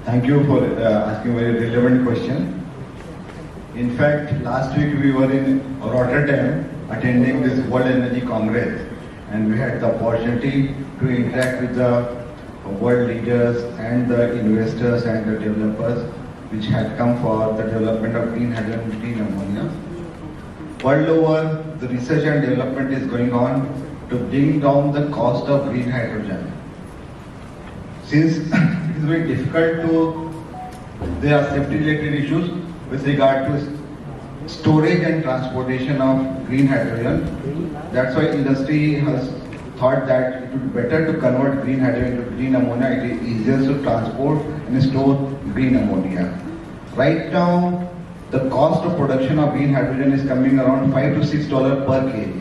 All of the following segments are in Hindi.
Thank you for asking a very relevant question. In fact, last week we were in Rotterdam attending this World Energy Congress, and we had the opportunity to interact with the world leaders and the investors and the developers which had come for the development of green hydrogen and green ammonia. World over, the research and development is going on to bring down the cost of green hydrogen. Since it is very difficult there are safety related issues with regard to storage and transportation of green hydrogen. That's why industry has thought that it would be better to convert green hydrogen to green ammonia. It is easier to transport and store green ammonia. Right now, the cost of production of green hydrogen is coming around $5 to $6 per kg.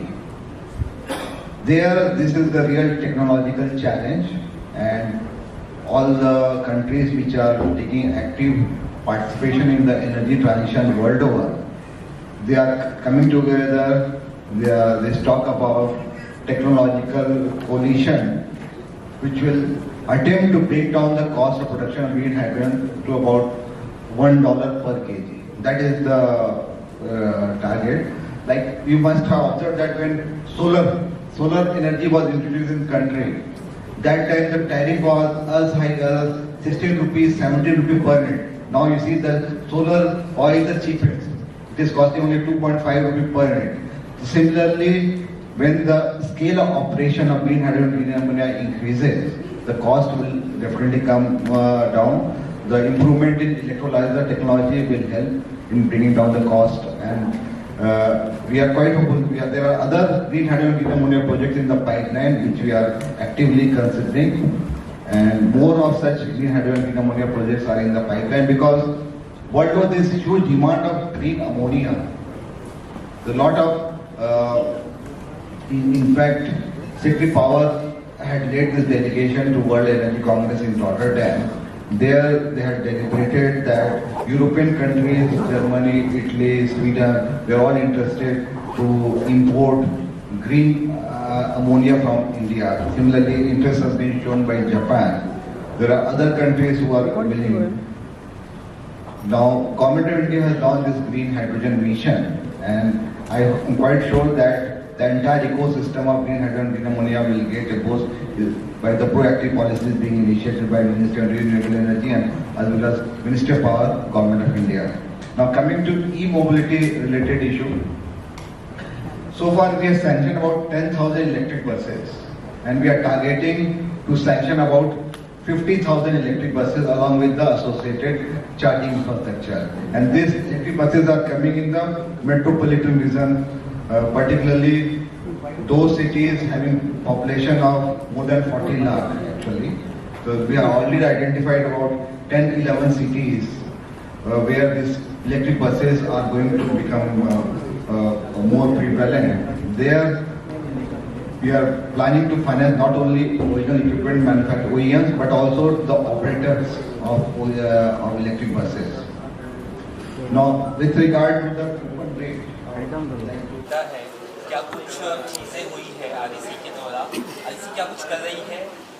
This is the real technological challenge, and all the countries which are taking active participation in the energy transition world over, they are coming together. They talk about technological coalition which will attempt to break down the cost of production of green hydrogen to about $1 per kg. That is the target. Like you must have observed that when solar energy was introduced in the country, that time the tariff was as high as 16 rupees, 17 rupees per unit. Now you see the solar oil is the cheapest. It is costing only 2.5 rupees per unit. Similarly, when the scale of operation of green hydrogen and green ammonia increases, the cost will definitely come down. The improvement in electrolyzer technology will help in bringing down the cost, and we are quite hopeful. There are other green hydrogen and green ammonia projects in the pipeline which we are actively considering, and more of such green hydrogen and green ammonia projects are in the pipeline because what was this huge demand of green ammonia? A lot of in fact, Secretary Power had led this delegation to World Energy Congress in Rotterdam. There they had deliberated that European countries, Germany, Italy, Sweden, they are all interested to import green ammonia from India. Similarly, interest has been shown by Japan. There are other countries who are willing. Now, Government of India has launched this green hydrogen mission, and I am quite sure that the entire ecosystem of green hydrogen and green ammonia will get opposed by the proactive policies being initiated by Ministry of Renewable Energy and as well as Ministry of Power, Government of India. Now coming to e-mobility related issue. So far we have sanctioned about 10,000 electric buses, and we are targeting to sanction about 50,000 electric buses along with the associated charging infrastructure. And these electric buses are coming in the metropolitan region, particularly those cities having population of more than 40 lakh actually. So we have already identified about 10-11 cities where these electric buses are going to become more prevalent. There we are planning to finance not only original equipment manufacturers, OEMs, but also the operators of electric buses. Now with regard to the coupon rate, है क्या कुछ चीज़ें हुई है आरईसी के दौरान, आरईसी क्या कुछ कर रही है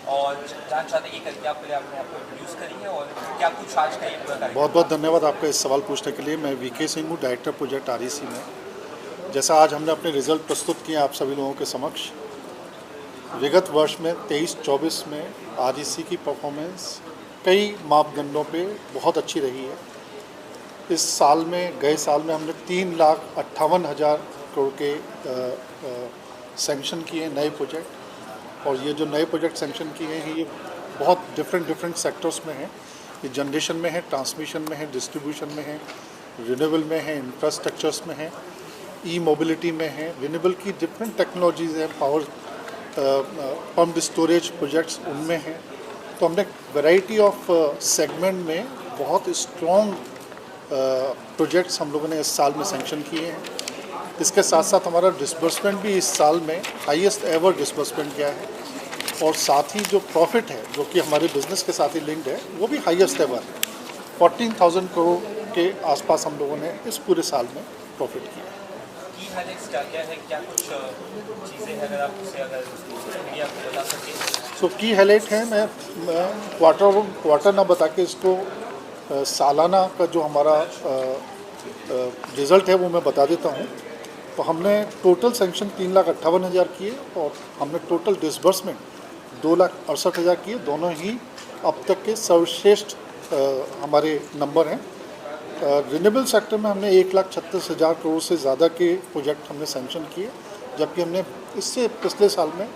और जान चाहते हैं करके आपने अपने आप को इंट्रोड्यूस करी है और क्या कुछ आज का ये पूरा कार्यक्रम। बहुत बहुत धन्यवाद आपका इस सवाल पूछने के लिए। मैं वीके सिंह हूँ, डायरेक्टर प्रोजेक्ट आरईसी में। जैसा आज हमने अपने रिजल्ट प्रस्तुत किए आप सभी लोगों के समक्ष, विगत वर्ष में 23-24 में आरईसी की परफॉर्मेंस कई मापदंडों पे बहुत अच्छी रही है। इस साल में, गए साल में हमने 3,58,000 करोड़ के सैंक्शन किए नए प्रोजेक्ट, और ये जो नए प्रोजेक्ट सैंक्शन किए हैं ये बहुत डिफरेंट सेक्टर्स में हैं। ये जनरेशन में है, ट्रांसमिशन में है, डिस्ट्रीब्यूशन में है, रिन्यूएबल में है, इंफ्रास्ट्रक्चर्स में है, ई मोबिलिटी में है, रिन्यूएबल की डिफरेंट टेक्नोलॉजीज़ हैं, पावर पम्प्ड स्टोरेज प्रोजेक्ट्स उनमें हैं। तो हमने वैरायटी ऑफ सेगमेंट में बहुत स्ट्रॉन्ग प्रोजेक्ट्स हम लोगों ने इस साल में सैंक्शन किए हैं। इसके साथ साथ हमारा डिसबर्समेंट भी इस साल में हाईएस्ट एवर डिसबर्समेंट गया है, और साथ ही जो प्रॉफिट है जो कि हमारे बिजनेस के साथ ही लिंक्ड है वो भी हाईएस्ट एवर है। 14,000 करोड़ के आसपास हम लोगों ने इस पूरे साल में प्रॉफिट किया है। की हाइलाइट्स क्या क्या है, क्या कुछ चीज़ें हैं अगर आप उसे अगर मीडिया को बता सकें। सो की हाईलाइट है, मैं क्वार्टर ना बता के इसको सालाना का जो हमारा रिज़ल्ट है वो मैं बता देता हूँ। तो हमने टोटल सेंक्शन 3,58,000 किए और हमने टोटल डिसबर्समेंट 2,68,000 किए। दोनों ही अब तक के सर्वश्रेष्ठ हमारे नंबर हैं। रिन्यूएबल सेक्टर में हमने 1,36,000 करोड़ से ज़्यादा के प्रोजेक्ट हमने सैंक्शन किए, जबकि हमने इससे पिछले साल में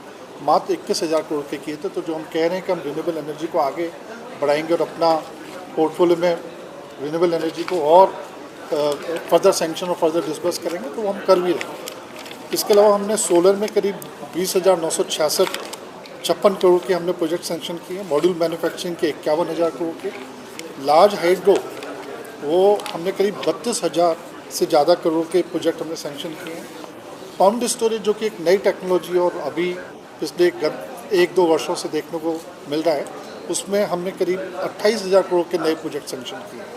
मात्र 21,000 करोड़ के किए थे। तो जो हम कह रहे हैं कि हम रिन्यूएबल एनर्जी को आगे बढ़ाएंगे और अपना पोर्टफोलियो में रिन्यूएबल एनर्जी को और फर्दर सैंक्शन और फर्दर डिस्बर्स करेंगे, तो वो हम कर भी रहे हैं। इसके अलावा हमने सोलर में करीब 20,956 करोड़ के हमने प्रोजेक्ट सैंक्शन किए। मॉड्यूल मैन्युफैक्चरिंग के 51,000 करोड़ के। लार्ज हाइड्रो वो हमने करीब 32,000 से ज़्यादा करोड़ के प्रोजेक्ट हमने सैंक्शन किए हैं। पम्प्ड स्टोरेज जो कि एक नई टेक्नोलॉजी और अभी पिछले 1-2 वर्षों से देखने को मिल रहा है, उसमें हमने करीब 28,000 करोड़ के नए प्रोजेक्ट सैंक्शन किए हैं।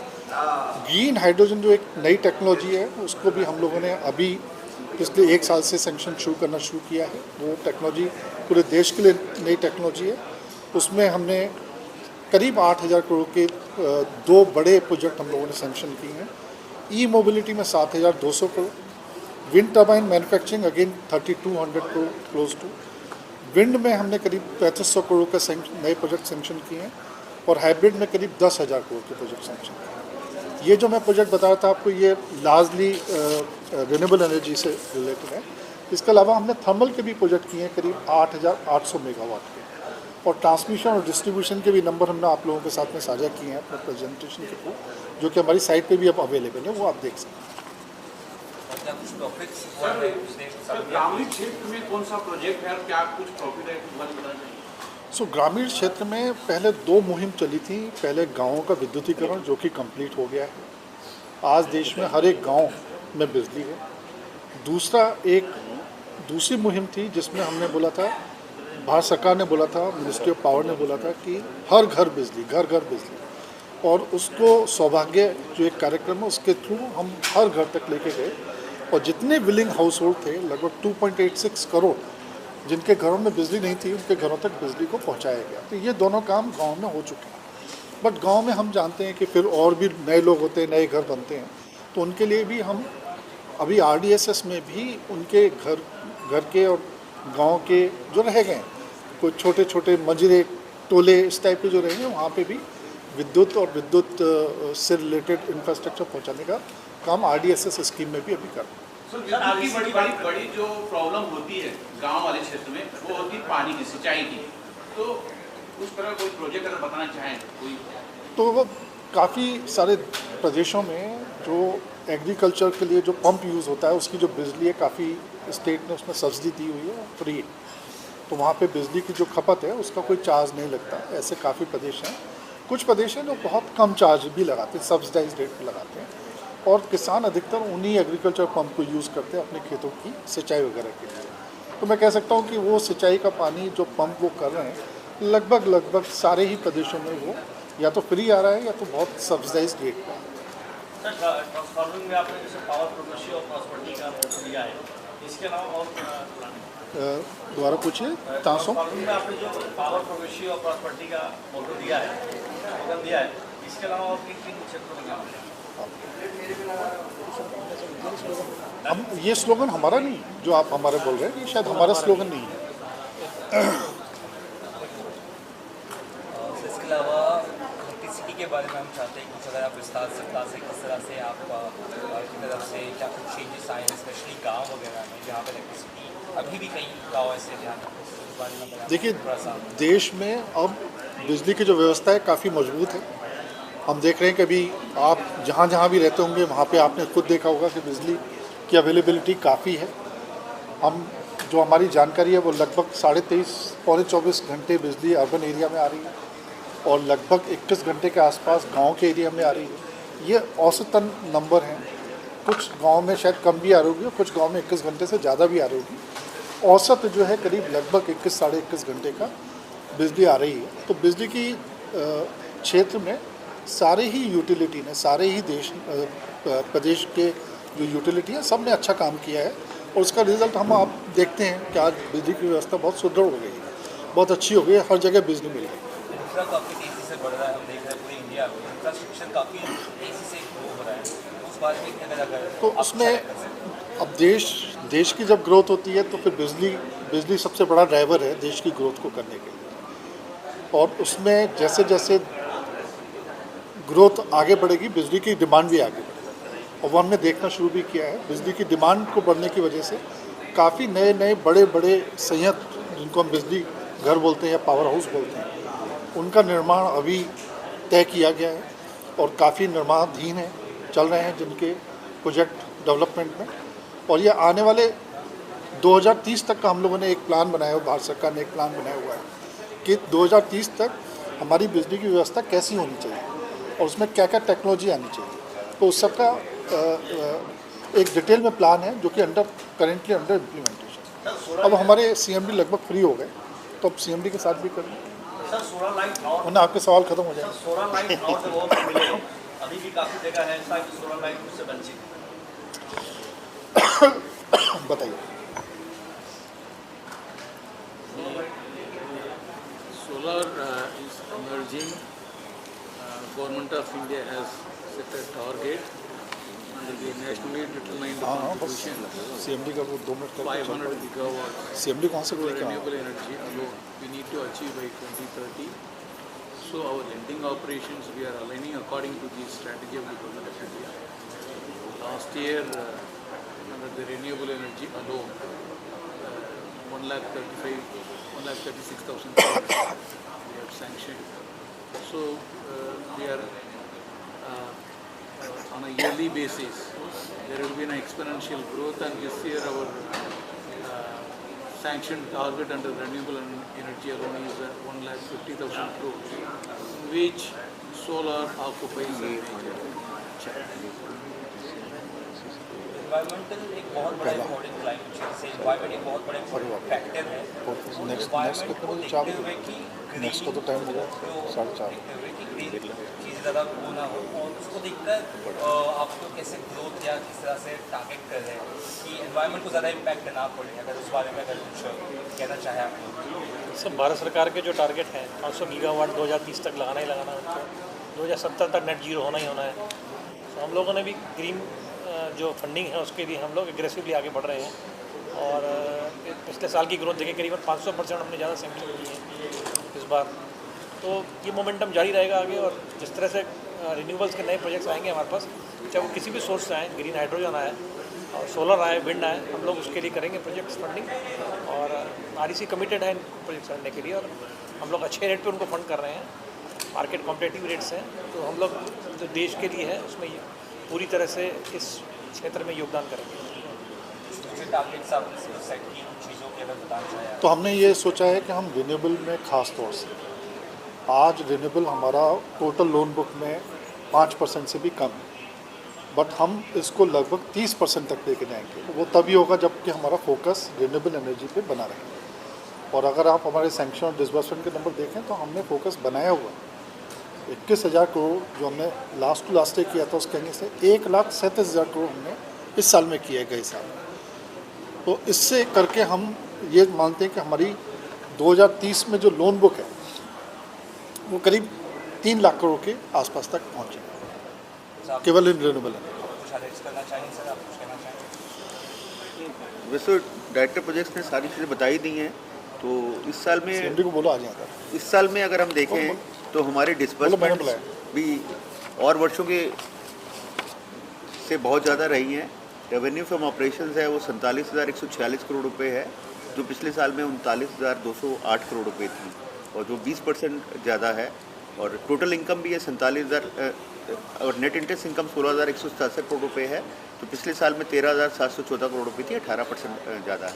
ग्रीन हाइड्रोजन जो एक नई टेक्नोलॉजी है, उसको भी हम लोगों ने अभी पिछले 1 साल से सैंक्शन करना शुरू किया है। वो टेक्नोलॉजी पूरे देश के लिए नई टेक्नोलॉजी है। उसमें हमने करीब 8,000 करोड़ के 2 बड़े प्रोजेक्ट हम लोगों ने सैंक्शन किए हैं। ई मोबिलिटी में 7,200 crore. Wind turbine manufacturing again 3,200 crore close to. Wind में हमने करीब 3,500 करोड़ का नए प्रोजेक्ट सैंक्शन किए हैं और हाइब्रिड में करीब 10,000 करोड़ के प्रोजेक्ट सैंक्शन किए हैं। ये जो मैं प्रोजेक्ट बता रहा था आपको, ये लार्जली रिन्यूएबल एनर्जी से रिलेटेड है। इसके अलावा हमने थर्मल के भी प्रोजेक्ट किए हैं करीब 8,800 मेगावाट के, और ट्रांसमिशन और डिस्ट्रीब्यूशन के भी नंबर हमने आप लोगों के साथ में साझा किए हैं अपने प्रेजेंटेशन के थ्रू, जो कि हमारी साइट पे भी अब अवेलेबल है, वो आप देख सकते हैं। ग्रामीण क्षेत्र में कौन सा प्रोजेक्ट है और क्या कुछ प्रॉफिट है? सो ग्रामीण क्षेत्र में पहले 2 मुहिम चली थी। पहले गाँवों का विद्युतीकरण जो कि कंप्लीट हो गया है, आज देश में हर एक गाँव में बिजली है। दूसरी मुहिम थी जिसमें हमने बोला था, भारत सरकार ने बोला था, मिनिस्ट्री ऑफ पावर ने बोला था कि हर घर बिजली, घर घर बिजली, और उसको सौभाग्य जो एक कार्यक्रम है उसके थ्रू हम हर घर तक लेके गए, और जितने विलिंग हाउस होल्ड थे लगभग 2.86 करोड़ जिनके घरों में बिजली नहीं थी, उनके घरों तक बिजली को पहुंचाया गया। तो ये दोनों काम गांव में हो चुके हैं। बट गांव में हम जानते हैं कि फिर और भी नए लोग होते हैं, नए घर बनते हैं, तो उनके लिए भी हम अभी RDSS में भी उनके घर के और गांव के जो रह गए हैं, कोई छोटे छोटे मजरे टोले इस टाइप के जो रहे हैं, वहाँ पे भी विद्युत और विद्युत से रिलेटेड इंफ्रास्ट्रक्चर पहुँचाने का काम RDSS स्कीम में भी अभी कर रहे हैं। बड़ी जो प्रॉब्लम होती है गांव वाले क्षेत्र में, वो होती है पानी की, सिंचाई की। तो उस तरह कोई प्रोजेक्ट अगर बताना चाहें कोई, तो वो काफ़ी सारे प्रदेशों में जो एग्रीकल्चर के लिए जो पंप यूज़ होता है, उसकी जो बिजली है, काफ़ी स्टेट ने उसमें सब्सिडी दी हुई है, फ्री है। तो वहाँ पे बिजली की जो खपत है उसका कोई चार्ज नहीं लगता। ऐसे काफ़ी प्रदेश हैं। कुछ प्रदेश हैं जो बहुत कम चार्ज भी लगाते हैं, सब्सिडाइज रेट पर लगाते हैं, और किसान अधिकतर उन्हीं एग्रीकल्चर पंप को यूज़ करते हैं अपने खेतों की सिंचाई वगैरह के लिए। तो मैं कह सकता हूँ कि वो सिंचाई का पानी जो पंप वो कर रहे हैं, लगभग सारे ही प्रदेशों में वो या तो फ्री आ रहा है या तो बहुत सब्सिडाइज रेट पर। ट्रांसफार्मर में आपने जैसे पावर प्रोग्रेसिव और प्रॉस्पेरिटी का मोटो दिया है, इसके अलावा और दोबारा पूछिए। ट्रांसफार्मर में आपने जो पावर प्रोग्रेसिव और प्रॉस्पेरिटी का मोटो दिया है, स्लोगन दिया है, इसके अलावा और किन क्षेत्रों में काम है? हम ये स्लोगन हमारा नहीं, जो आप हमारे बोल रहे हैं, ये शायद हमारा स्लोगन नहीं है। इसके अलावा इलेक्ट्रिसिटी के बारे में हम चाहते हैं कुछ अगर आप विस्तार से बता सकें, किस तरह से आप की तरफ से क्या कुछ चेंजेस आए हैं, स्पेशली गाँव वगैरह में जहाँ पर इलेक्ट्रिसिटी अभी भी कई गाँव ऐसे ध्यान। देखिए, देश में अब बिजली की जो व्यवस्था है काफ़ी मजबूत है। हम देख रहे हैं कि अभी आप जहाँ भी रहते होंगे वहाँ पे आपने खुद देखा होगा कि बिजली की अवेलेबिलिटी काफ़ी है। हम जो हमारी जानकारी है वो लगभग 23.5 पौने 24 घंटे बिजली अर्बन एरिया में आ रही है और लगभग 21 घंटे के आसपास गांव के एरिया में आ रही है। ये औसतन नंबर हैं। कुछ गांव में शायद कम भी आ रही होगी, कुछ गांव में 21 घंटे से ज़्यादा भी आ रही होगी। औसत जो है करीब लगभग 21 साढ़े 21 घंटे का बिजली आ रही है। तो बिजली की क्षेत्र में सारे ही यूटिलिटी ने, सारे ही प्रदेश के जो यूटिलिटी है, सब ने अच्छा काम किया है और उसका रिजल्ट हम आप देखते हैं कि आज बिजली की व्यवस्था बहुत सुदृढ़ हो गई है, बहुत अच्छी हो गई है, हर जगह बिजली मिल रही है। इंफ्रा काफ़ी तेज़ी से बढ़ रहा है, हम देख रहे हैं पूरे इंडिया में इंफ्रास्ट्रक्चर काफ़ी तेज़ी से ग्रो हो रहा है, तो उस बारे में क्या करें? तो उसमें अब देश की जब ग्रोथ होती है तो फिर बिजली सबसे बड़ा ड्राइवर है देश की ग्रोथ को करने के लिए, और उसमें जैसे जैसे ग्रोथ आगे बढ़ेगी बिजली की डिमांड भी आगे बढ़ेगी, और वो हमने देखना शुरू भी किया है। बिजली की डिमांड को बढ़ने की वजह से काफ़ी नए बड़े संयंत्र, जिनको हम बिजली घर बोलते हैं या पावर हाउस बोलते हैं, उनका निर्माण अभी तय किया गया है और काफ़ी निर्माणाधीन है, चल रहे हैं जिनके प्रोजेक्ट डेवलपमेंट में। और ये आने वाले 2030 तक का हम लोगों ने एक प्लान बनाया हुआ, भारत सरकार ने एक प्लान बनाया हुआ है कि 2030 तक हमारी बिजली की व्यवस्था कैसी होनी चाहिए और उसमें क्या क्या टेक्नोलॉजी आनी चाहिए। तो उस सबका एक डिटेल में प्लान है जो कि करेंटली अंडर इम्प्लीमेंटेशन। अब हमारे CMD लगभग फ्री हो गए, तो अब CMD के साथ भी करें। सर सोलर लाइट टावर, वरना आपके सवाल खत्म हो जाए। सोलर लाइट टावर से वो मिले, अभी भी काफ़ी जगह है ऐसा कि सोलर लाइट से वंचित है। बताइए। Solar is emerging. Government of India has set a target under the nationally determined हाँ बस contribution CMD का वो 2 मिनट का 500 gigawatts CMD कहाँ से for लेके आया? renewable energy alone we need to achieve by 2030. So our lending operations we are aligning according to the strategy of the Government of India. Last year under the renewable energy alone 1,36,000 crores we have sanctioned. So we are on a yearly basis there will be an exponential growth, and this year our sanctioned target under renewable energy alone is 1,50,000 crores, which solar occupies a major challenge. Environmental एक बहुत बड़ा इम्पोर्टेंट क्लाइमेट चेंज से एनवायरमेंट एक बहुत बड़ा इम्पोर्टेंट फैक्टर है। नेक्स्ट कितने बजे चालू देखते हुए कि नेक्स्ट को तो टाइम दिया 4:30। देखते हुए कि ग्रीन चीज़ ज़्यादा वो ना हो, और उसको देखकर आपको कैसे ग्रोथ या किस तरह से टारगेट कर रहे हैं कि एनवायरमेंट को ज़्यादा इम्पैक्ट ना पड़े, अगर उस बारे में अगर कुछ कहना चाहें आप लोग। सब भारत सरकार के जो टारगेट हैं 500 गीगावाट 2030 तक लगाना ही लगाना है उनको, 2070 तक नेट जीरो होना ही होना है। तो हम लोगों ने भी ग्रीन जो फंडिंग है उसके लिए हम लोग एग्रेसिवली आगे बढ़ रहे हैं, और पिछले साल की ग्रोथ देखें करीबन 500% हमने ज़्यादा सैंक्शन की है इस बार। तो ये मोमेंटम जारी रहेगा आगे, और जिस तरह से रिन्यूएबल्स के नए प्रोजेक्ट्स आएंगे हमारे पास, चाहे वो किसी भी सोर्स से आए, ग्रीन हाइड्रोजन आए और सोलर आए, विंड आए, हम लोग उसके लिए करेंगे प्रोजेक्ट्स फंडिंग, और REC कमिटेड है इन प्रोजेक्ट्स करने के लिए, और हम लोग अच्छे रेट पे उनको फंड कर रहे हैं, मार्केट कॉम्पिटिटिव रेट्स हैं। तो हम लोग जो देश के लिए है उसमें पूरी तरह से इस क्षेत्र में योगदान करेंगे। तो हमने ये सोचा है कि हम रिन्यूएबल में ख़ास तौर से आज रिन्यूएबल हमारा टोटल लोन बुक में 5% से भी कम है, बट हम इसको लगभग 30% तक लेके जाएंगे। वो तभी होगा जबकि हमारा फोकस रिन्यूएबल एनर्जी पे बना रहेगा। और अगर आप हमारे सैंक्शन और डिसबर्समेंट के नंबर देखें तो हमने फोकस बनाया हुआ है 21,000 करोड़ जो हमने लास्ट टू लास्ट ईयर किया था, उसके से 1,37,000 करोड़ हमने इस साल में किए गए साल। तो इससे करके हम ये मानते हैं कि हमारी 2030 में जो लोन बुक है वो करीब 3 लाख करोड़ के आसपास तक पहुँचेगा केवल इन रिन्यूएबल। वैसे डायरेक्टर प्रोजेक्ट्स ने सारी चीज़ें बताई दी हैं। तो इस साल में CMD को बोलो आ जाता है। इस साल में अगर हम देखें तो हमारे डिस्बर्समेंट भी और वर्षों के से बहुत ज़्यादा रही हैं। रेवेन्यू फ्रॉम ऑपरेशंस है वो 47,146 करोड़ रुपए है, जो पिछले साल में 39,208 करोड़ रुपए थी, और जो 20% ज़्यादा है। और टोटल इनकम भी है 47,000, और नेट इंटरेस्ट इनकम 16,167 करोड़ रुपए है, तो पिछले साल में 13,714 करोड़ रुपए थी, 18% ज़्यादा है।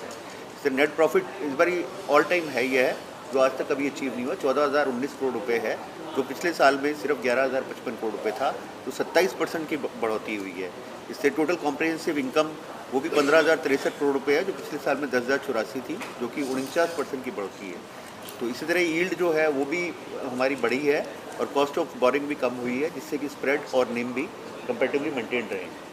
इससे नेट प्रॉफिट इस बार ऑल टाइम हाई है, जो आज तक कभी अचीव नहीं हुआ, 14,019 करोड़ रुपए है, जो पिछले साल में सिर्फ 11,055 करोड़ रुपए था, तो 27% की बढ़ोतरी हुई है। इससे टोटल कॉम्प्रिहेंसिव इनकम वो भी 15,063 करोड़ रुपए है, जो पिछले साल में 10,084 थी, जो कि 49% की बढ़ोतरी है। तो इसी तरह यील्ड जो है वो भी हमारी बढ़ी है, और कॉस्ट ऑफ बोरिंग भी कम हुई है, जिससे कि स्प्रेड और निम भी कंपैरेटिवली मेंटेन रहे।